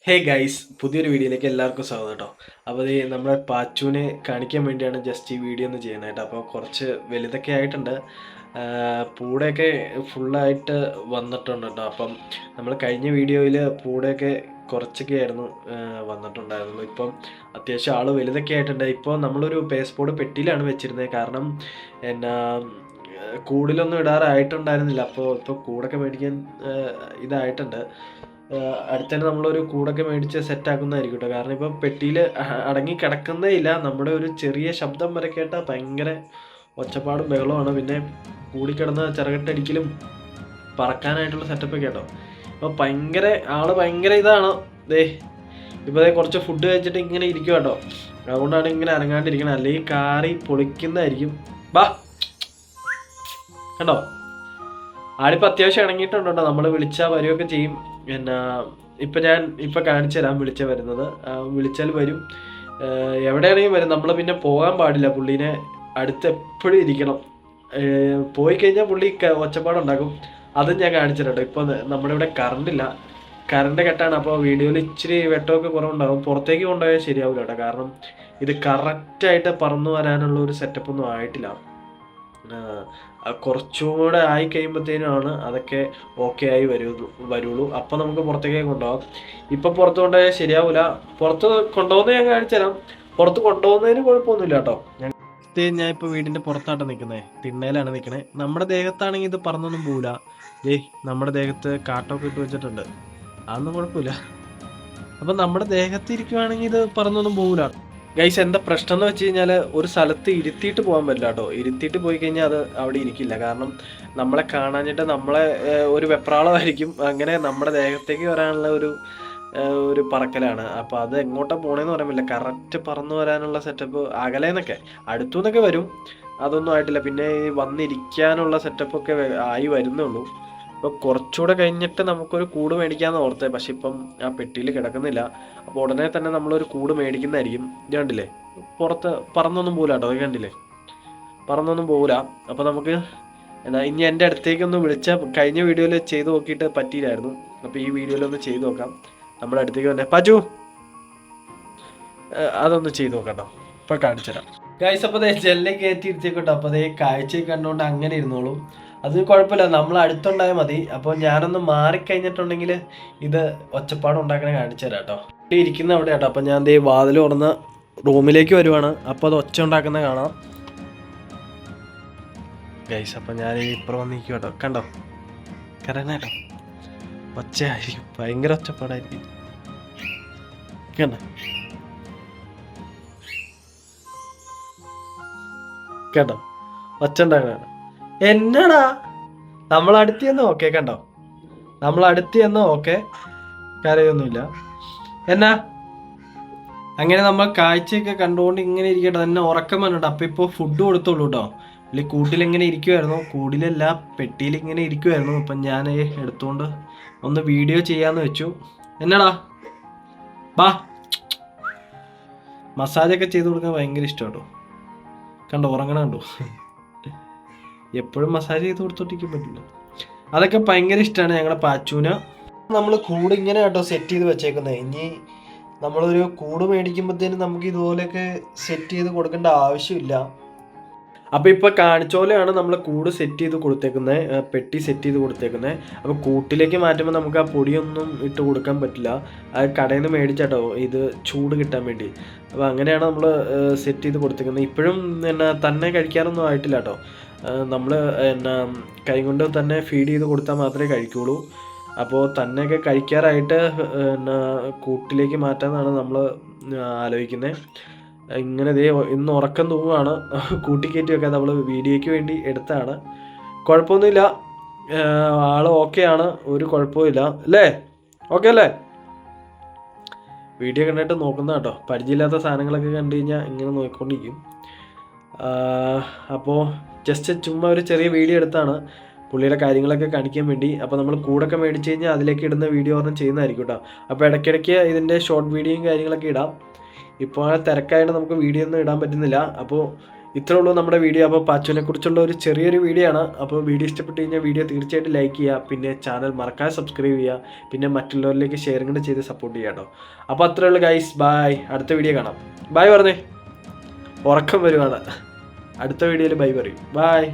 Hey guys, പുതിയൊരു വീഡിയോയിലേക്ക് എല്ലാവർക്കും സ്വാഗതം കേട്ടോ. അപ്പോൾ ഈ നമ്മുടെ പാച്ചുവിനെ കാണിക്കാൻ വേണ്ടിയാണ് ജസ്റ്റ് ഈ വീഡിയോ ഒന്ന് ചെയ്യുന്നത് കേട്ടോ. അപ്പോൾ കുറച്ച് വലുതൊക്കെ ആയിട്ടുണ്ട്, പൂടയൊക്കെ ഫുള്ളായിട്ട് വന്നിട്ടുണ്ട് കേട്ടോ. അപ്പം നമ്മൾ കഴിഞ്ഞ വീഡിയോയിൽ പൂടയൊക്കെ കുറച്ചൊക്കെ ആയിരുന്നു വന്നിട്ടുണ്ടായിരുന്നുള്ളൂ. ഇപ്പം അത്യാവശ്യം ആൾ വലുതൊക്കെ ആയിട്ടുണ്ട്. ഇപ്പോൾ നമ്മളൊരു പേസ്പോർട്ട് പെട്ടിയിലാണ് വെച്ചിരുന്നത്, കാരണം എന്നാ കൂടിലൊന്നും ഇടാറായിട്ടുണ്ടായിരുന്നില്ല. അപ്പോൾ ഇപ്പോൾ കൂടൊക്കെ മേടിക്കാൻ ഇതായിട്ടുണ്ട്. അടുത്തന്നെ നമ്മളൊരു കൂടൊക്കെ മേടിച്ച് സെറ്റാക്കുന്നതായിരിക്കും കേട്ടോ. കാരണം ഇപ്പോൾ പെട്ടിയിൽ അടങ്ങി കിടക്കുന്നേ ഇല്ല. നമ്മുടെ ഒരു ചെറിയ ശബ്ദം വരെ കേട്ടാൽ ഭയങ്കര ഒച്ചപ്പാടും ബഹളമാണ്. പിന്നെ കൂടിക്കിടന്ന് ചിറകട്ടടിക്കലും പറക്കാനായിട്ടുള്ള സെറ്റപ്പൊക്കെ കേട്ടോ. അപ്പോൾ ഭയങ്കര ഇതാണ്. ഇപ്പോൾ കുറച്ച് ഫുഡ് കഴിച്ചിട്ട് ഇങ്ങനെ ഇരിക്കും കേട്ടോ. അതുകൊണ്ടാണ് ഇങ്ങനെ അനങ്ങാണ്ടിരിക്കണം, അല്ലെങ്കിൽ കാറി പൊളിക്കുന്നതായിരിക്കും. ബാ കണ്ടോ, ആളിപ്പോൾ അത്യാവശ്യം ഇണങ്ങിയിട്ടുണ്ട് കേട്ടോ. നമ്മൾ വിളിച്ചാൽ വരികയൊക്കെ ചെയ്യും. പിന്നെ ഇപ്പം കാണിച്ചു തരാം വരുന്നത്. വിളിച്ചാൽ വരും, എവിടെയാണെങ്കിലും വരും. നമ്മൾ പിന്നെ പോകാൻ പാടില്ല, പുള്ളീനെ അടുത്ത് എപ്പോഴും ഇരിക്കണം. പോയി കഴിഞ്ഞാൽ പുള്ളി ഒച്ചപ്പാടുണ്ടാക്കും. അതും ഞാൻ കാണിച്ചു തരാം കേട്ടോ. ഇപ്പോൾ നമ്മുടെ ഇവിടെ കറണ്ടില്ല, കറണ്ട് കെട്ടാണ്. അപ്പോൾ വീഡിയോയിൽ ഇച്ചിരി വെട്ടമൊക്കെ കുറവുണ്ടാകും. പുറത്തേക്ക് കൊണ്ടുപോയാൽ ശരിയാവില്ല കേട്ടോ, കാരണം ഇത് കറക്റ്റായിട്ട് പറന്നു വരാനുള്ള ഒരു സെറ്റപ്പൊന്നും ആയിട്ടില്ല. കുറച്ചും കൂടെ ആയി കഴിയുമ്പോഴത്തേനുമാണ് അതൊക്കെ ഓക്കെ ആയി വരുള്ളൂ. അപ്പം നമുക്ക് പുറത്തേക്ക് കൊണ്ടുപോകാം. ഇപ്പം പുറത്ത് കൊണ്ടുപോയാൽ ശരിയാവില്ല. പുറത്ത് കൊണ്ടുപോകുന്നത് ഞാൻ കാണിച്ചു തരാം. പുറത്ത് കൊണ്ടുപോകുന്നതിന് കുഴപ്പമൊന്നുമില്ല കേട്ടോ. ഞാൻ ഇപ്പോൾ വീടിൻ്റെ പുറത്തായിട്ട് നിൽക്കുന്നത്, തിണ്ണയിലാണ് നിൽക്കണേ. നമ്മുടെ ദേഹത്താണെങ്കിൽ ഇത് പറന്നൊന്നും പോവില്ല. നമ്മുടെ ദേഹത്ത് കാട്ടൊക്കെ ഇട്ട് വെച്ചിട്ടുണ്ട്, അതൊന്നും കുഴപ്പമില്ല. അപ്പം നമ്മുടെ ദേഹത്ത് ഇരിക്കുവാണെങ്കിൽ ഇത് പറന്നൊന്നും പോവില്ല. ഗൈസ്, എന്താ പ്രശ്നം എന്ന് വെച്ച് കഴിഞ്ഞാൽ ഒരു സ്ഥലത്ത് ഇരുത്തിയിട്ട് പോകാൻ പറ്റില്ല കേട്ടോ. ഇരുത്തിയിട്ട് പോയി കഴിഞ്ഞാൽ അത് അവിടെ ഇരിക്കില്ല. കാരണം നമ്മളെ കാണാഞ്ഞിട്ട് നമ്മളെ ഒരു വെപ്രാളമായിരിക്കും. അങ്ങനെ നമ്മുടെ ദേഹത്തേക്ക് വരാനുള്ള ഒരു പറക്കലാണ്. അപ്പോൾ അത് എങ്ങോട്ടാണ് പോകണമെന്ന് പറയാൻ പറ്റില്ല. കറക്റ്റ് പറന്നു വരാനുള്ള സെറ്റപ്പ് അകലേന്നൊക്കെ അടുത്തു നിന്നൊക്കെ വരും, അതൊന്നും ആയിട്ടില്ല. പിന്നെ വന്നിരിക്കാനുള്ള സെറ്റപ്പൊക്കെ ആയി വരുന്നുള്ളൂ. അപ്പോൾ കുറച്ചുകൂടെ കഴിഞ്ഞിട്ട് നമുക്കൊരു കൂട് മേടിക്കാമെന്ന് ഓർത്തേ. പക്ഷെ ഇപ്പം ആ പെട്ടിയിൽ കിടക്കുന്നില്ല. അപ്പോൾ ഉടനെ തന്നെ നമ്മളൊരു കൂട് മേടിക്കുന്നതായിരിക്കും. ഇത് കണ്ടില്ലേ, പുറത്ത് പറന്നൊന്നും പോകില്ല കേട്ടോ. അത് കണ്ടില്ലേ, പറന്നൊന്നും പോകില്ല. അപ്പോൾ നമുക്ക് ഇനി എൻ്റെ അടുത്തേക്കൊന്ന് വിളിച്ചാൽ, കഴിഞ്ഞ വീഡിയോയിൽ ചെയ്ത് നോക്കിയിട്ട് പറ്റിയില്ലായിരുന്നു. അപ്പോൾ ഈ വീഡിയോയിലൊന്ന് ചെയ്ത് നോക്കാം. നമ്മുടെ അടുത്തേക്ക് തന്നെ പാച്ചു അതൊന്ന് ചെയ്ത് നോക്കാം കേട്ടോ. ഇപ്പോൾ കാണിച്ചു തരാം ഗൈസ്. അപ്പോൾ ജെല്ലിൽ കയറ്റി ഇരുത്തിക്കോട്ടോ. അപ്പോൾ അതേ കാഴ്ചയിൽ കണ്ടുകൊണ്ട് അങ്ങനെ ഇരുന്നോളും, അത് കുഴപ്പമില്ല, നമ്മൾ അടുത്തുണ്ടായാൽ മതി. അപ്പോൾ ഞാനൊന്ന് മാറിക്കഴിഞ്ഞിട്ടുണ്ടെങ്കിൽ ഇത് ഒച്ചപ്പാട് ഉണ്ടാക്കണേ കാണിച്ചു തരാം കേട്ടോ. ഇരിക്കുന്ന അവിടെ കേട്ടോ. അപ്പോൾ ഞാൻ വാതിൽ തുറന്ന് റൂമിലേക്ക് വരുവാണ്. അപ്പോൾ അത് ഒച്ച ഉണ്ടാക്കുന്ന കാണാം ഗൈസ്. അപ്പോൾ ഞാൻ ഇപ്പുറം വന്നിരിക്കും കേട്ടോ. കണ്ടോ, കരനേട്ടോ, ഒച്ചയായിരിക്കും, ഭയങ്കര ഒച്ചപ്പാടായിരിക്കും. കണ്ടോ കേട്ടോ, ഒച്ച ഉണ്ടാക്കണ എന്നാടാ. നമ്മളടുത്ത് ചെന്ന് ഓക്കെ, കണ്ടോ, നമ്മളടുത്ത് ചെന്ന് ഓക്കെ, കരയൊന്നുമില്ല. എന്നാ അങ്ങനെ നമ്മൾ കാഴ്ചയൊക്കെ കണ്ടുകൊണ്ട് ഇങ്ങനെ ഇരിക്കട്ടെ. തന്നെ ഉറക്കം വന്നിട്ട്. അപ്പം ഇപ്പോൾ ഫുഡ് കൊടുത്തോളൂ കേട്ടോ. അല്ലെങ്കിൽ കൂട്ടിലിങ്ങനെ ഇരിക്കുമായിരുന്നു, കൂടിലല്ല പെട്ടിയിൽ ഇങ്ങനെ ഇരിക്കുമായിരുന്നു. അപ്പം ഞാൻ എടുത്തുകൊണ്ട് ഒന്ന് വീഡിയോ ചെയ്യാമെന്ന് വെച്ചു. എന്നാടാ ബാ. മസാജൊക്കെ ചെയ്ത് കൊടുക്കാൻ ഭയങ്കര ഇഷ്ടം കേട്ടോ. കണ്ടോ, ഉറങ്ങണ കണ്ടോ. എപ്പോഴും മസാജ് ചെയ്ത് കൊടുത്തോട്ടിരിക്കാൻ പറ്റില്ല. അതൊക്കെ ഭയങ്കര ഇഷ്ടമാണ് ഞങ്ങളുടെ പാച്ചൂന്. നമ്മൾ കൂട് ഇങ്ങനെ കേട്ടോ സെറ്റ് ചെയ്ത് വെച്ചേക്കുന്നത്. ഇനി നമ്മളൊരു കൂട് മേടിക്കുമ്പോഴത്തേനും നമുക്ക് ഇതുപോലെയൊക്കെ സെറ്റ് ചെയ്ത് കൊടുക്കേണ്ട ആവശ്യമില്ല. അപ്പോൾ ഇപ്പോൾ കാണിച്ച പോലെയാണ് നമ്മൾ കൂട് സെറ്റ് ചെയ്ത് കൊടുത്തേക്കുന്നത്, പെട്ടി സെറ്റ് ചെയ്ത് കൊടുത്തേക്കുന്നത്. അപ്പോൾ കൂട്ടിലേക്ക് മാറ്റുമ്പോൾ നമുക്ക് ആ പൊടിയൊന്നും ഇട്ട് കൊടുക്കാൻ പറ്റില്ല. അത് കടയിൽ നിന്ന് മേടിച്ചാട്ടോ, ഇത് ചൂട് കിട്ടാൻ വേണ്ടി. അപ്പോൾ അങ്ങനെയാണ് നമ്മൾ സെറ്റ് ചെയ്ത് കൊടുത്തേക്കുന്നത്. ഇപ്പോഴും തന്നെ കഴിക്കാനൊന്നും ആയിട്ടില്ല കേട്ടോ. നമ്മൾ കൈ കൊണ്ട് തന്നെ ഫീഡ് ചെയ്ത് കൊടുത്താൽ മാത്രമേ കഴിക്കുകയുള്ളൂ. അപ്പോൾ തന്നെയൊക്കെ കഴിക്കാറായിട്ട് കൂട്ടിലേക്ക് മാറ്റാമെന്നാണ് നമ്മൾ ആലോചിക്കുന്നത്. ഇങ്ങനെ ഇന്ന് ഉറക്കം തൂങ്ങുകയാണ്. കൂട്ടിക്കയറ്റി വെക്കാൻ നമ്മൾ വീഡിയോയ്ക്ക് വേണ്ടി എടുത്താണ്. കുഴപ്പമൊന്നുമില്ല, ആൾ ഓക്കെയാണ്, ഒരു കുഴപ്പമില്ല അല്ലേ. ഓക്കെ അല്ലേ, വീഡിയോ കണ്ടിട്ട് നോക്കുന്ന കേട്ടോ. പരിചയമില്ലാത്ത സാധനങ്ങളൊക്കെ കണ്ടു കഴിഞ്ഞാൽ ഇങ്ങനെ നോക്കിക്കൊണ്ടിരിക്കും. അപ്പോൾ ജസ്റ്റ് ചുമ്മാ ഒരു ചെറിയ വീഡിയോ എടുത്താണ് പുള്ളിയുടെ കാര്യങ്ങളൊക്കെ കാണിക്കാൻ വേണ്ടി. അപ്പോൾ നമ്മൾ കൂടൊക്കെ മേടിച്ച് കഴിഞ്ഞാൽ അതിലേക്ക് ഇടുന്ന വീഡിയോ ഒരെണ്ണം ചെയ്യുന്നതായിരിക്കും കേട്ടോ. അപ്പോൾ ഇടയ്ക്കിടയ്ക്ക് ഇതിൻ്റെ ഷോർട്ട് വീഡിയോയും കാര്യങ്ങളൊക്കെ ഇടാം. ഇപ്പോൾ തിരക്കായിട്ട് നമുക്ക് വീഡിയോ ഒന്നും ഇടാൻ പറ്റുന്നില്ല. അപ്പോൾ ഇത്രേ ഉള്ളൂ നമ്മുടെ വീഡിയോ. അപ്പോൾ പാച്ചുവിനെ കുറിച്ചുള്ള ഒരു ചെറിയൊരു വീഡിയോ ആണ്. അപ്പോൾ വീഡിയോ ഇഷ്ടപ്പെട്ട് കഴിഞ്ഞാൽ വീഡിയോ തീർച്ചയായിട്ടും ലൈക്ക് ചെയ്യുക, പിന്നെ ചാനൽ മറക്കാതെ സബ്സ്ക്രൈബ് ചെയ്യുക, പിന്നെ മറ്റുള്ളവരിലേക്ക് ഷെയറും കൂടെ ചെയ്ത് സപ്പോർട്ട് ചെയ്യാം കേട്ടോ. അപ്പോൾ അത്രേ ഉള്ളൂ ഗൈസ്, ബായ്. അടുത്ത വീഡിയോ കാണാം. ബായ് പറഞ്ഞേ, ഉറക്കം വരുവാണ്. അടുത്ത വീഡിയോയിൽ ബൈ പറയും. ബായ്.